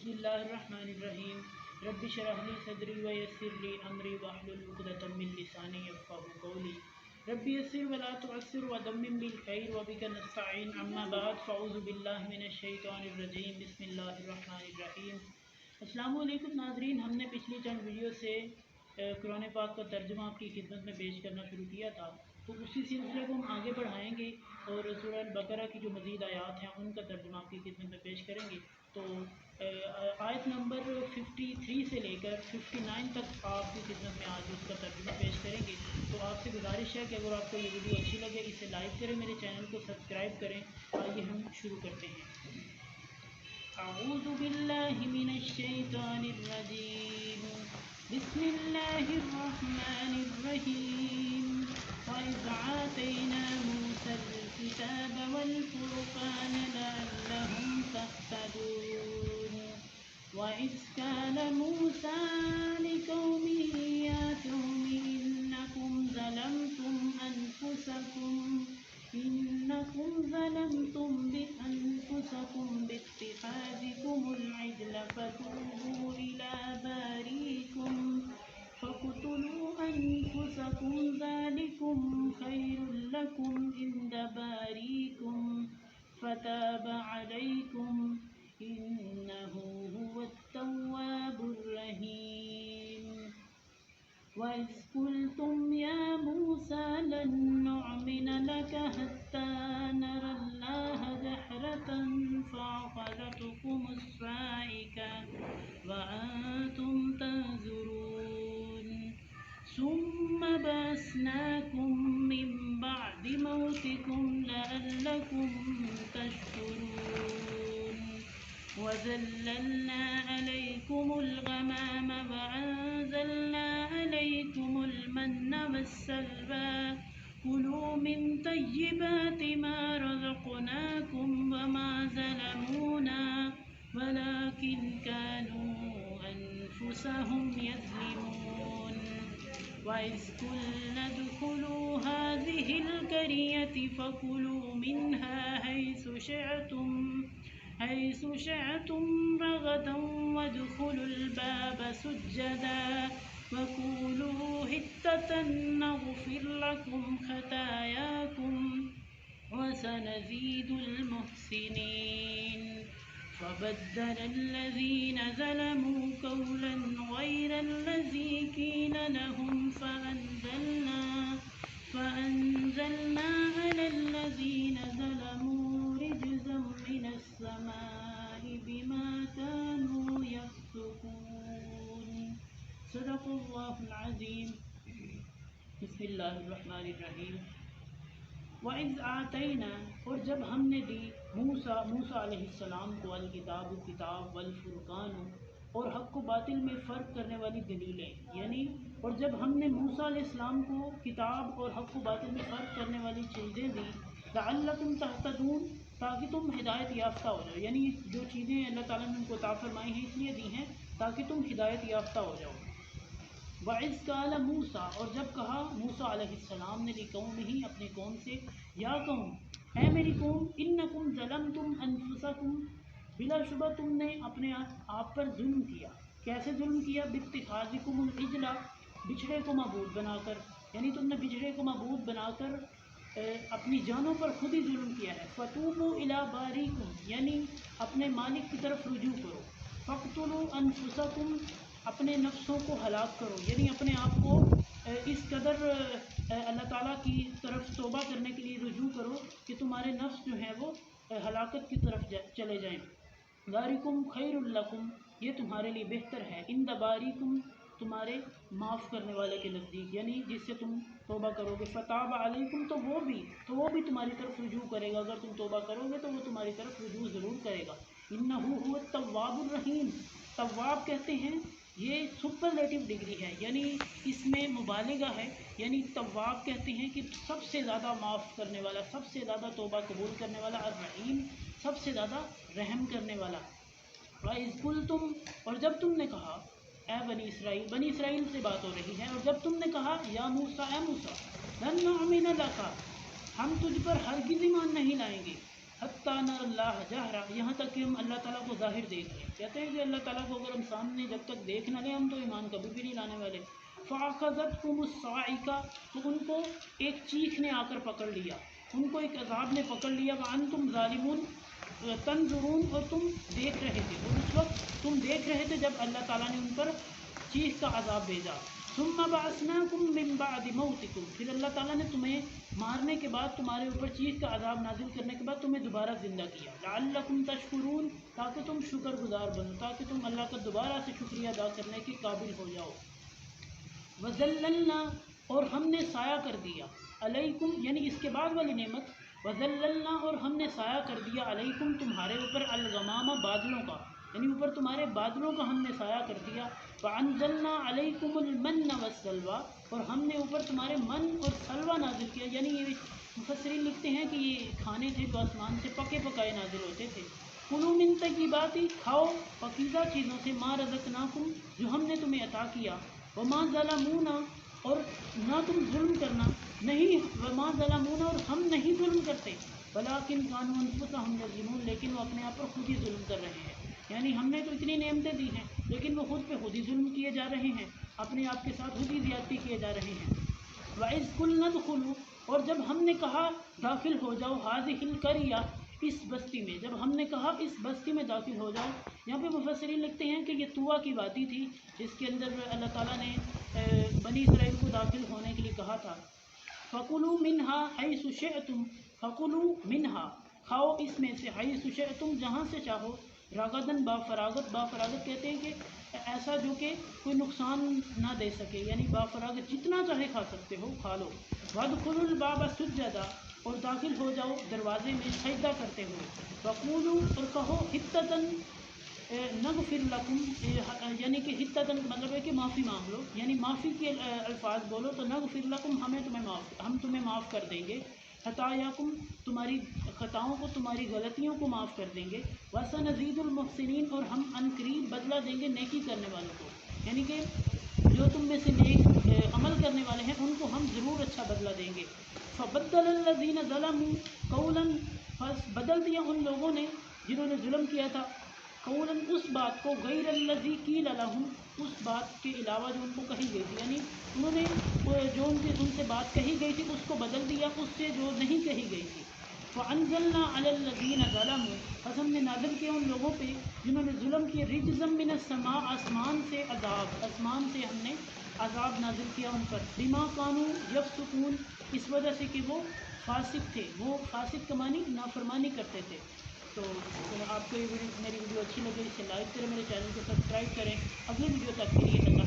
बिस्मिल्लाह अर्रहमान Ar-Rahim rabbi शरह ली सदरी व यस्सिर ली अमरी वहलुल उक़दतम मिन लिसानी यफ़क़हू क़ौली रब्बि यस्सिर व ला तुअस्सिर व दम्मिम बिल खैर व बिका नस्तईन अम्मा बाद फ़अऊज़ु बिल्लाहि मिनश शैतानिर रजीम बिस्मिल्लाहिर रहमानिर रहीम। अस्सलामु अलैकुम नाज़रीन, हमने पिछली चंद वीडियो से कुरान पाक का तर्जुमा आपकी खिदमत में पेश करना शुरू किया था, तो उसी सिलसिले को हम आगे बढ़ाएंगे और सूरह अल-बकरा की जो मज़ीद आयात हैं उनका तर्जुमा आपकी खिदमत में पेश करेंगे। तो आयत नंबर 53 से लेकर 59 तक आपकी खिदमत में आज उसका तर्जुमा पेश करेंगे। तो आपसे गुजारिश है कि अगर आपको ये वीडियो अच्छी लगे इसे लाइक करें, मेरे चैनल को सब्सक्राइब करें। आइए हम शुरू करते हैं। अऊज़ु बिल्लाहि मिनश शैतानिर रजीम बिस्मिल्लाहिर रहमानिर रहीम वइज़ आतैना मूसल किताब वल फुरक़ान लअल्लहुम तहतदून वइज़ क़ाल मूसा लिक़ौमिही या क़ौमि इन्नकुम ज़लमतुम बिअन्फुसिकुम बित्तिख़ाज़िकुमुल इज्ल फ़तूबू इला बारीकुम फ़क़्तुलू अन्फुसकुम ज़ालिकुम खैरुल लकुम इंद बारीकुम फ़ताब अलैकुम इन्नहु हुवत तव्वाबुर रहीम। वइज़ क़ुल्तुम या मूसा लन नुअमिन लक हत्ता नरल्लाह जहरतन फ़अख़ज़तकुमुस साइक़ा व अंतुम तंज़ुरून सुम्म बअसनाकुम मिन बअदि मौतिकुम लअल्लकुम तशकुरून वज़ल्ललना अलैकुमुल गमाम वअंज़लना अलैकुमुल मन्न वस्सलवा कुलू मिन तय्यिबाति मा रज़क़नाकुम वमा ज़लमूना वलाकिन कानू अनफुसहुम यज़लिमून। वइज़ कुल्ना उद्ख़ुलू हाज़िहिल क़रियति फ़कुलू मिन्हा हैसु शिअ्तुम रग़दन वद्ख़ुलुल बाब सुज्जदा वक़ूलू हित्ततन नग़फ़िर लकुम ख़तायाकुम वसनज़ीदुल मुहसिनीन। फ़बद्दलल्लज़ीन ज़लमू क़ौलन ग़ैरल्लज़ी क़ील लहुम फ़अंज़लना अलल्लज़ीन ज़लमू रिज्ज़म मिनस समाइ बिमा कानू यफ़्सुक़ून। सदक़ल्लाहुल अज़ीम। बिस्मिल्लाहिर रहमानिर रहीम। वइज़ आतैना, और जब हमने दी मूसा अलैहिस्सलाम को अल किताब वल फुरक़ान, और हक़ को बातिल में फ़र्क करने वाली दलीलें, यानी और जब हमने मूसा अलैहिस्सलाम को किताब और हक़ को बातिल में फ़र्क करने वाली चीज़ें दी लअल्लकुम तहतदून, ताकि तुम हिदायत याफ्ता हो जाओ। यानी जो चीज़ें अल्लाह ताला ने उनको अता फरमाई हैं इसलिए दी हैं ताकि तुम हिदायत याफ्ता हो जाओ। वइज़ क़ाल मूसा, और जब कहा मूसा अलैहिस्सलाम ने लिक़ौमिही अपनी कौम से, या कौम ऐ मेरी कौम, इन्नकुम ज़लमतुम अनफुसकुम बिलाशुबा तुमने अपने आप पर जुल्म किया। कैसे जुल्म किया? बित्तिख़ाज़िकुमुल इज्ला बिछड़े को मबूद बनाकर, यानी तुमने बिछड़े को मबूद बनाकर अपनी जानों पर खुद ही जुल्म किया है। फ़तूबू इला बारीकुम, यानी अपने मालिक की तरफ रुजू करो। फ़क़्तुलू अनफुसकुम, अपने नफ्सों को हलाक करो, यानी अपने आप को इस कदर अल्लाह ताला की तरफ तौबा करने के लिए रुजू करो कि तुम्हारे नफ्स जो हैं वो हलाकत की तरफ चले जाएं। ज़ालिकुम खैरुल लकुम, ये तुम्हारे लिए बेहतर है। इंद बारीकुम, तुम्हारे माफ़ करने वाले के नज़दीक, यानी जिससे तुम तौबा करोगे। फ़ताब अलैकुम, तो वो भी तुम्हारी तरफ रुजू करेगा। अगर तुम तौबा करोगे तो वो तुम्हारी तरफ रुजू ज़रूर करेगा। इन्नहु हुवत तव्वाबुर रहीम, तव्वाब कहते हैं ये सुपरलेटिव डिग्री है, यानी इसमें मुबालिगा है। यानी तव्वाब कहते हैं कि सबसे ज़्यादा माफ़ करने वाला, सबसे ज़्यादा तौबा कबूल करने वाला, और रहीम सबसे ज़्यादा रहम करने वाला। वइज़ क़ुल्तुम, और जब तुमने कहा, ए बनी इसराइल से बात हो रही है, और जब तुमने कहा या मूसा, ए मूसा, लन नुअमिन लका, हम तुझ पर हरगिज़ ईमान नहीं लाएंगे, حتیٰ نر اللہ جہرا، یہاں تک کہ ہم اللہ تعالیٰ کو ظاہر دیکھ لیں۔ کہتے ہیں کہ اللہ تعالیٰ کو اگر ہم سامنے جب تک دیکھ نہ لیں ہم تو ایمان کبھی بھی نہیں لانے والے۔ فَأَخَذَتْهُمُ الصَّاعِقَةُ، تو ان کو ایک چیخ نے آ کر پکڑ لیا، ان کو ایک عذاب نے پکڑ لیا۔ وَأَنْتُمْ ظَالِمُونَ تنظرون، اور تم دیکھ رہے تھے، اور اس وقت تم دیکھ رہے تھے جب اللہ تعالیٰ نے ان پر چیخ کا عذاب بھیجا۔ ثُمَّ بَعَثْنَاكُم مِّن بَعْدِ مَوْتِكُمْ، پھر اللہ تعالیٰ نے تمہیں مارنے کے بعد، تمہارے اوپر چیخ کا عذاب نازل کرنے کے بعد تمہیں دوبارہ زندہ کیا۔ لَعَلَّكُمْ تَشْكُرُونَ، تاکہ تم شکر گزار بنو، تاکہ تم اللہ کا دوبارہ سے شکریہ ادا کرنے کے قابل ہو جاؤ۔ وَذَلَّلْنَا، اور ہم نے سایہ کر دیا، علیکم یعنی اس کے بعد والی نعمت، وَذَلَّلْنَا، اور ہم نے سایہ کر دیا، علیکم تمہارے اوپر، الغمام بادلوں کا، یعنی اوپر تمہارے بادلوں کا ہم نے سایہ کر دیا۔ وَأَنزَلْنَا عَلَيْكُمُ الْمَنَّ وَالسَّلْوَىٰ، اور ہم نے اوپر تمہارے من اور سلوہ نازل کیا، یعنی یہ مفسرین لکھتے ہیں کہ یہ کھانے تھے جو آسمان سے پکے پکائے نازل ہوتے تھے۔ کُلُوا مِن طَیِّبَاتِ، کھاؤ پاکیزہ چیزوں سے، مَا رَزَقْنَاکُم، جو ہم نے تمہیں عطا کیا۔ وَمَا ظَلَمُونَا، اور نہ تم ظلم کرنا، نہیں، وَمَا ظَلَمُونَا، اور ہم نہیں ظلم کرتے، وَلَٰكِن كَانُوا أَنفُسَهُمْ يَظْلِمُونَ، لیکن وہ اپنے آپ پر خود ہی ظلم کر رہے ہیں۔ یعنی ہم نے تو اتنی نعمتیں دی ہیں لیکن وہ خود پہ خود ہی ظلم کیے جا رہے ہیں، اپنے آپ کے ساتھ خود ہی زیادتی کیے جا رہے ہیں۔ وَإِذْ قُلْنَا ادْخُلُوا، اور جب ہم نے کہا داخل ہو جاؤ، هَٰذِهِ الْقَرْيَةَ، اس بستی میں، جب ہم نے کہا اس بستی میں داخل ہو جاؤ، یہاں پہ مفسرین لکھتے ہیں کہ یہ طویٰ کی وادی تھی جس کے اندر اللہ تعالیٰ نے بنی اسرائیل کو داخل ہونے کے لیے کہا تھا۔ فَكُلُوا مِنْهَا حَيْثُ شِئْتُمْ، فَكُلُوا مِنْهَا، کھاؤ اس میں سے، حَيْثُ شِئْتُمْ، جہاں سے چاہو، رغداً بافراغت، بافراغت کہتے ہیں کہ ایسا جو کہ کوئی نقصان نہ دے سکے، یعنی بافراغت جتنا چاہے کھا سکتے ہو، کھا لو۔ وَادْخُلُوا الْبَابَ سُجَّدًا، اور داخل ہو جاؤ دروازے میں سجدہ کرتے ہوئے۔ وَقُولُوا، اور کہو، حِطَّةً نَغْفِرْ لَكُمْ، یعنی کہ حِطَّةً مطلب ہے کہ معافی مانگ لو، یعنی معافی کے الفاظ بولو تو نَغْفِرْ لَكُمْ، ہم تمہیں معاف کر دیں گے، خطایاکم، تمہاری خطاؤں کو، تمہاری غلطیوں کو معاف کر دیں گے، وَسَنَزِيدُ الْمُحْسِنِينَ، اور ہم عن قریب بدلہ دیں گے نیکی کرنے والوں کو، یعنی کہ جو تم میں سے نیک عمل کرنے والے ہیں ان کو ہم ضرور اچھا بدلہ دیں گے۔ فَبَدَّلَ الَّذِينَ ظَلَمُوا قَوْلًا، بس بدل دیا ان لوگوں نے جنہوں نے ظلم کیا تھا، قولاً اس بات کو، غیر الذی قیل لہم، اس بات کے علاوہ جو ان کو کہی گئی تھی، یعنی انہوں نے جو ان سے بات کہی گئی تھی اس کو بدل دیا اس سے جو نہیں کہی گئی تھی۔ فَأَنزَلْنَا عَلَى الَّذِينَ ظَلَمُوا، پس ہم نے نازل کیا ان لوگوں پہ جنہوں نے ظلم کیا، رِجْزًا مِّنَ السَّمَاءِ، آسمان سے عذاب، آسمان سے ہم نے عذاب نازل کیا ان پر، بِمَا كَانُوا يَفْسُقُونَ، اس وجہ سے کہ وہ فاسق تھے، وہ فاسق کا معنی نافرمانی کرتے تھے۔ تو آپ کو یہ میری ویڈیو اچھی لگے اسے لائک کریں، میرے چینل کو سبسکرائب کریں، اگلی ویڈیو تک کے لیے اللہ